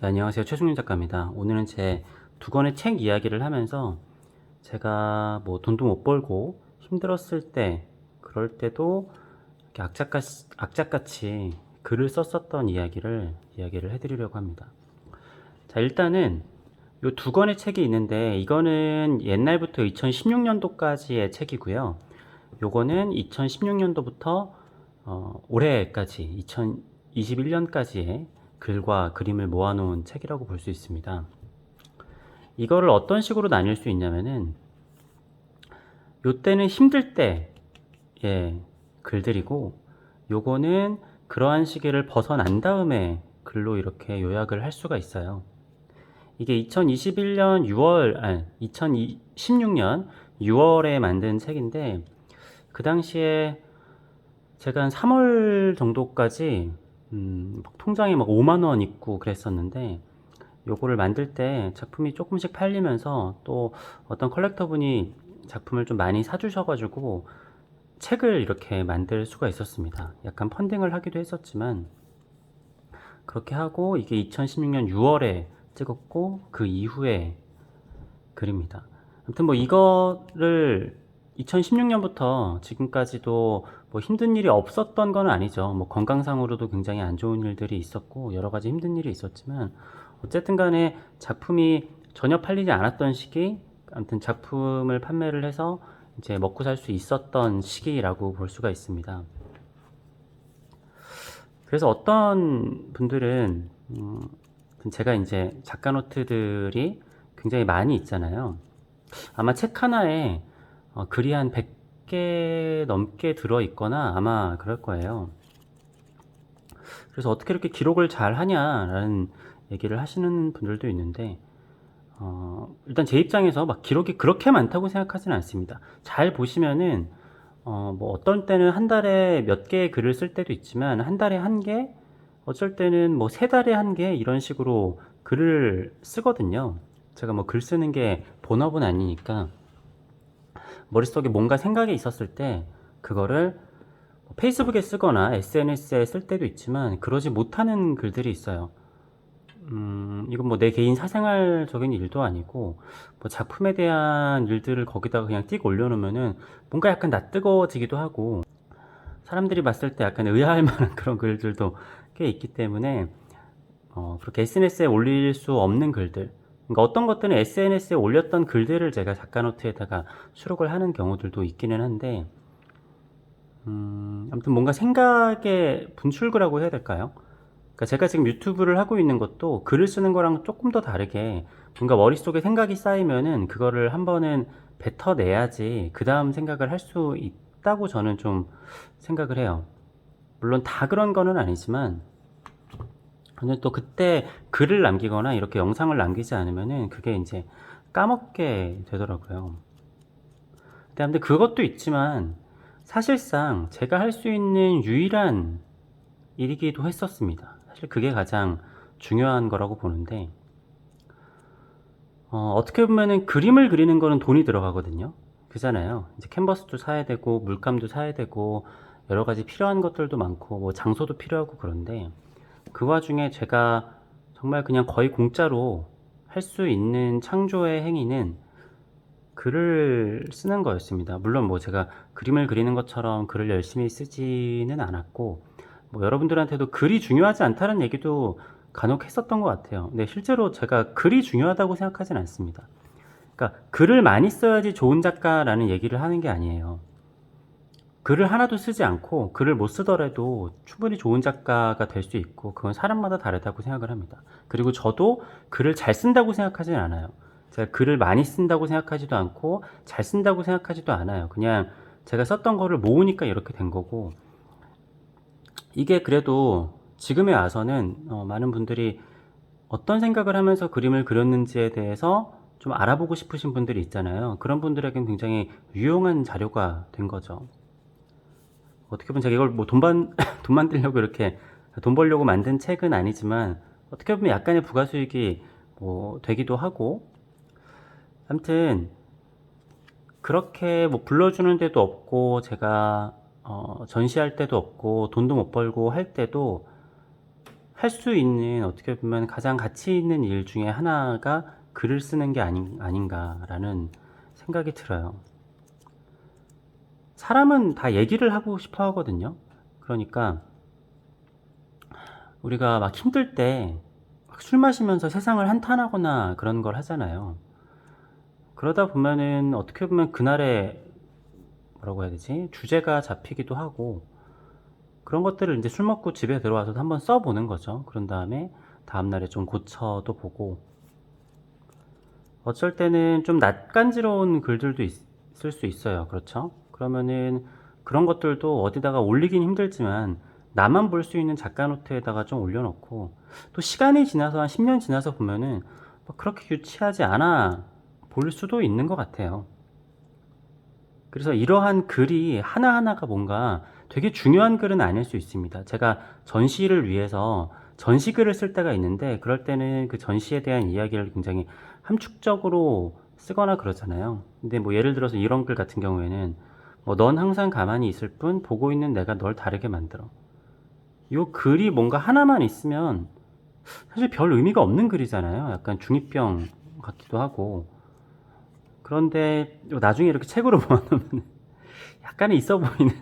네, 안녕하세요. 최승윤 작가입니다. 오늘은 제 두 권의 책 이야기를 하면서 제가 뭐 돈도 못 벌고 힘들었을 때, 그럴 때도 이렇게 악착같이 글을 썼었던 이야기를 해드리려고 합니다. 자, 일단은 이 두 권의 책이 있는데, 이거는 옛날부터 2016년도까지의 책이고요. 요거는 2016년도부터 올해까지 2021년까지의 글과 그림을 모아놓은 책이라고 볼 수 있습니다. 이거를 어떤 식으로 나뉠 수 있냐면은, 요때는 힘들 때의 글들이고, 요거는 그러한 시기를 벗어난 다음에 글로 이렇게 요약을 할 수가 있어요. 이게 2021년 6월, 아니, 2016년 6월에 만든 책인데, 그 당시에 제가 한 3월 정도까지 통장에 막 5만 원 있고 그랬었는데, 요거를 만들 때 작품이 조금씩 팔리면서 또 어떤 컬렉터분이 작품을 좀 많이 사주셔가지고 책을 이렇게 만들 수가 있었습니다. 약간 펀딩을 하기도 했었지만, 그렇게 하고 이게 2016년 6월에 찍었고 그 이후에 글입니다. 아무튼 뭐 이거를 2016년부터 지금까지도 뭐 힘든 일이 없었던 건 아니죠. 뭐 건강상으로도 굉장히 안 좋은 일들이 있었고 여러 가지 힘든 일이 있었지만, 어쨌든 간에 작품이 전혀 팔리지 않았던 시기, 아무튼 작품을 판매를 해서 이제 먹고 살 수 있었던 시기라고 볼 수가 있습니다. 그래서 어떤 분들은 제가 이제 작가 노트들이 굉장히 많이 있잖아요. 아마 책 하나에 글이 한 100개 넘게 들어있거나 아마 그럴 거예요. 그래서 어떻게 이렇게 기록을 잘 하냐라는 얘기를 하시는 분들도 있는데, 일단 제 입장에서 막 기록이 그렇게 많다고 생각하지는 않습니다. 잘 보시면은 뭐 어떤 때는 한 달에 몇 개의 글을 쓸 때도 있지만, 한 달에 한 개, 어쩔 때는 뭐 세 달에 한 개, 이런 식으로 글을 쓰거든요. 제가 뭐 글 쓰는 게 본업은 아니니까 머릿속에 뭔가 생각이 있었을 때 그거를 페이스북에 쓰거나 SNS에 쓸 때도 있지만, 그러지 못하는 글들이 있어요. 이건 뭐 내 개인 사생활적인 일도 아니고, 뭐 작품에 대한 일들을 거기다가 그냥 띡 올려놓으면은 뭔가 약간 낯뜨거워지기도 하고, 사람들이 봤을 때 약간 의아할 만한 그런 글들도 꽤 있기 때문에, 그렇게 SNS에 올릴 수 없는 글들, 그러니까 어떤 것들은 SNS에 올렸던 글들을 제가 작가 노트에다가 수록을 하는 경우들도 있기는 한데, 아무튼 뭔가 생각의 분출구라고 해야 될까요? 그러니까 제가 지금 유튜브를 하고 있는 것도 글을 쓰는 거랑 조금 더 다르게, 뭔가 머릿속에 생각이 쌓이면은 그거를 한 번은 뱉어내야지 그 다음 생각을 할 수 있다고 저는 좀 생각을 해요. 물론 다 그런 거는 아니지만, 근데 또 그때 글을 남기거나 이렇게 영상을 남기지 않으면은 그게 이제 까먹게 되더라고요. 근데 아무튼 그것도 있지만, 사실상 제가 할 수 있는 유일한 일이기도 했었습니다. 사실 그게 가장 중요한 거라고 보는데, 어떻게 보면은 그림을 그리는 거는 돈이 들어가거든요. 그잖아요. 이제 캔버스도 사야 되고 물감도 사야 되고 여러 가지 필요한 것들도 많고 뭐 장소도 필요하고 그런데, 그 와중에 제가 정말 그냥 거의 공짜로 할 수 있는 창조의 행위는 글을 쓰는 거였습니다. 물론 뭐 제가 그림을 그리는 것처럼 글을 열심히 쓰지는 않았고, 뭐 여러분들한테도 글이 중요하지 않다는 얘기도 간혹 했었던 것 같아요. 근데 실제로 제가 글이 중요하다고 생각하진 않습니다. 그러니까 글을 많이 써야지 좋은 작가라는 얘기를 하는 게 아니에요. 글을 하나도 쓰지 않고 글을 못 쓰더라도 충분히 좋은 작가가 될 수 있고, 그건 사람마다 다르다고 생각을 합니다. 그리고 저도 글을 잘 쓴다고 생각하진 않아요. 제가 글을 많이 쓴다고 생각하지도 않고 잘 쓴다고 생각하지도 않아요. 그냥 제가 썼던 거를 모으니까 이렇게 된 거고, 이게 그래도 지금에 와서는 많은 분들이 어떤 생각을 하면서 그림을 그렸는지에 대해서 좀 알아보고 싶으신 분들이 있잖아요. 그런 분들에겐 굉장히 유용한 자료가 된 거죠. 어떻게 보면 제가 이걸 뭐 돈 만들려고 이렇게 돈 벌려고 만든 책은 아니지만, 어떻게 보면 약간의 부가수익이 뭐 되기도 하고, 아무튼 그렇게 뭐 불러주는 데도 없고, 제가 전시할 때도 없고, 돈도 못 벌고 할 때도 할 수 있는 어떻게 보면 가장 가치 있는 일 중에 하나가 글을 쓰는 게 아닌가라는 생각이 들어요. 사람은 다 얘기를 하고 싶어 하거든요. 그러니까 우리가 막 힘들 때 술 마시면서 세상을 한탄하거나 그런 걸 하잖아요. 그러다 보면은 어떻게 보면 그날의 뭐라고 해야 되지? 주제가 잡히기도 하고 그런 것들을 이제 술 먹고 집에 들어와서 한번 써보는 거죠. 그런 다음에 다음날에 좀 고쳐도 보고 어쩔 때는 좀 낯간지러운 글들도 있을 수 있어요. 그렇죠? 그러면은 그런 것들도 어디다가 올리긴 힘들지만 나만 볼 수 있는 작가 노트에다가 좀 올려놓고 또 시간이 지나서 한 10년 지나서 보면은 뭐 그렇게 유치하지 않아 볼 수도 있는 것 같아요. 그래서 이러한 글이 하나하나가 뭔가 되게 중요한 글은 아닐 수 있습니다. 제가 전시를 위해서 전시글을 쓸 때가 있는데 그럴 때는 그 전시에 대한 이야기를 굉장히 함축적으로 쓰거나 그러잖아요. 근데 뭐 예를 들어서 이런 글 같은 경우에는 뭐 넌 항상 가만히 있을 뿐 보고 있는 내가 널 다르게 만들어. 요 글이 뭔가 하나만 있으면 사실 별 의미가 없는 글이잖아요. 약간 중이병 같기도 하고. 그런데 나중에 이렇게 책으로 모아놓으면 약간은 있어 보이는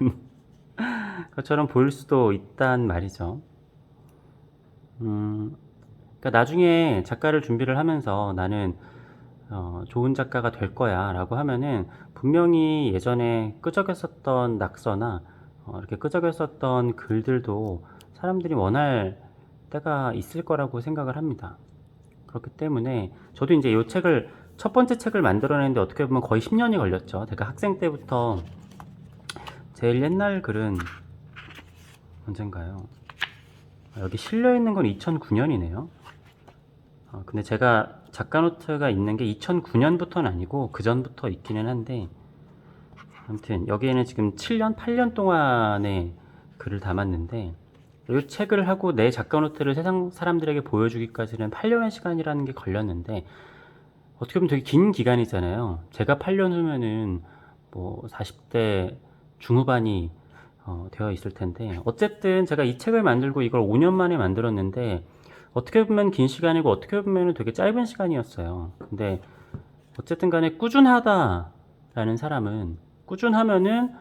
것처럼 보일 수도 있단 말이죠. 그러니까 나중에 작가를 준비를 하면서 나는 좋은 작가가 될 거야 라고 하면은 분명히 예전에 끄적였었던 낙서나 이렇게 끄적였었던 글들도 사람들이 원할 때가 있을 거라고 생각을 합니다. 그렇기 때문에 저도 이제 이 책을 첫 번째 책을 만들어내는데 어떻게 보면 거의 10년이 걸렸죠. 제가 학생 때부터 제일 옛날 글은 언젠가요? 여기 실려있는 건 2009년이네요. 근데 제가 작가 노트가 있는 게 2009년부터는 아니고 그 전부터 있기는 한데 아무튼 여기에는 지금 7년, 8년 동안의 글을 담았는데 이 책을 하고 내 작가 노트를 세상 사람들에게 보여주기까지는 8년의 시간이라는 게 걸렸는데 어떻게 보면 되게 긴 기간이잖아요. 제가 8년 후면은 뭐 40대 중후반이 되어 있을 텐데 어쨌든 제가 이 책을 만들고 이걸 5년 만에 만들었는데 어떻게 보면 긴 시간이고 어떻게 보면 되게 짧은 시간이었어요. 근데 어쨌든 간에 꾸준하다라는 사람은 꾸준하면은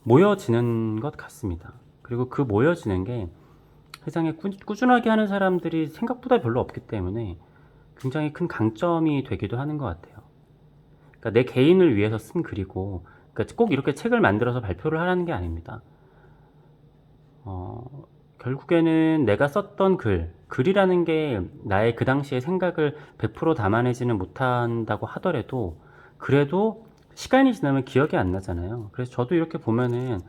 모여지는 것 같습니다. 그리고 그 모여지는 게 세상에 꾸준하게 하는 사람들이 생각보다 별로 없기 때문에 굉장히 큰 강점이 되기도 하는 것 같아요. 그러니까 내 개인을 위해서 쓴 글이고 그러니까 꼭 이렇게 책을 만들어서 발표를 하라는 게 아닙니다. 결국에는 내가 썼던 글이라는 게 나의 그 당시의 생각을 100% 담아내지는 못한다고 하더라도 그래도 시간이 지나면 기억이 안 나잖아요. 그래서 저도 이렇게 보면은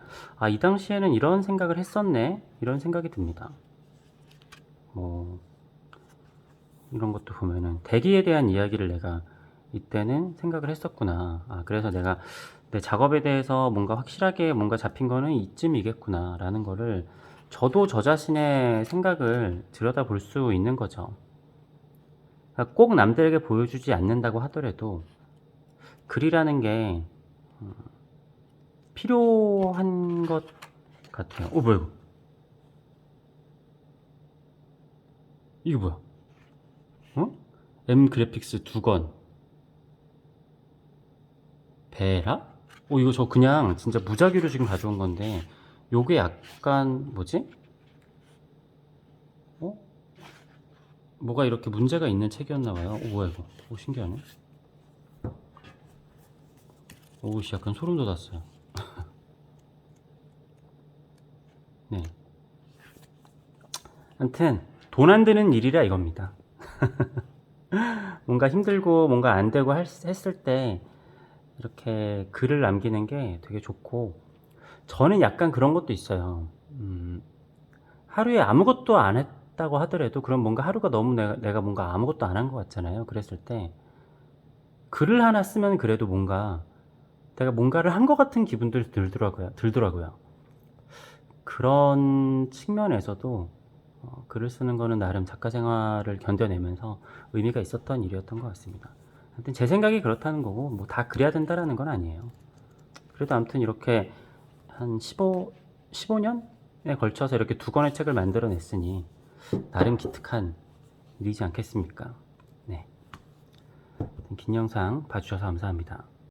이 당시에는 이런 생각을 했었네 이런 생각이 듭니다. 뭐 이런 것도 보면은 대기에 대한 이야기를 내가 이때는 생각을 했었구나. 그래서 내가 내 작업에 대해서 뭔가 확실하게 뭔가 잡힌 거는 이쯤이겠구나 라는 거를 저도 저 자신의 생각을 들여다볼 수 있는 거죠. 그러니까 꼭 남들에게 보여주지 않는다고 하더라도 글이라는 게 필요한 것 같아요. 뭐야 이거? 이게 뭐야? M 그래픽스 2건 베라? 이거 저 그냥 진짜 무작위로 지금 가져온 건데 요게 약간 뭐지? 뭐가 이렇게 문제가 있는 책이었나 봐요. 뭐야 이거? 신기하네. 씨 약간 소름 돋았어요. 네. 아무튼 돈 안 드는 일이라 이겁니다. 뭔가 힘들고 뭔가 안 되고 했을 때 이렇게 글을 남기는 게 되게 좋고 저는 약간 그런 것도 있어요. 하루에 아무것도 안 했다고 하더라도 그럼 뭔가 하루가 너무 내가 뭔가 아무것도 안 한 것 같잖아요. 그랬을 때 글을 하나 쓰면 그래도 뭔가 내가 뭔가를 한 것 같은 기분들이 들더라고요. 그런 측면에서도 글을 쓰는 거는 나름 작가 생활을 견뎌내면서 의미가 있었던 일이었던 것 같습니다. 아무튼 제 생각이 그렇다는 거고 뭐 다 그래야 된다라는 건 아니에요. 그래도 아무튼 이렇게 한 15년에 걸쳐서 이렇게 2권의 책을 만들어냈으니 나름 기특한 일이지 않겠습니까? 네. 긴 영상 봐주셔서 감사합니다.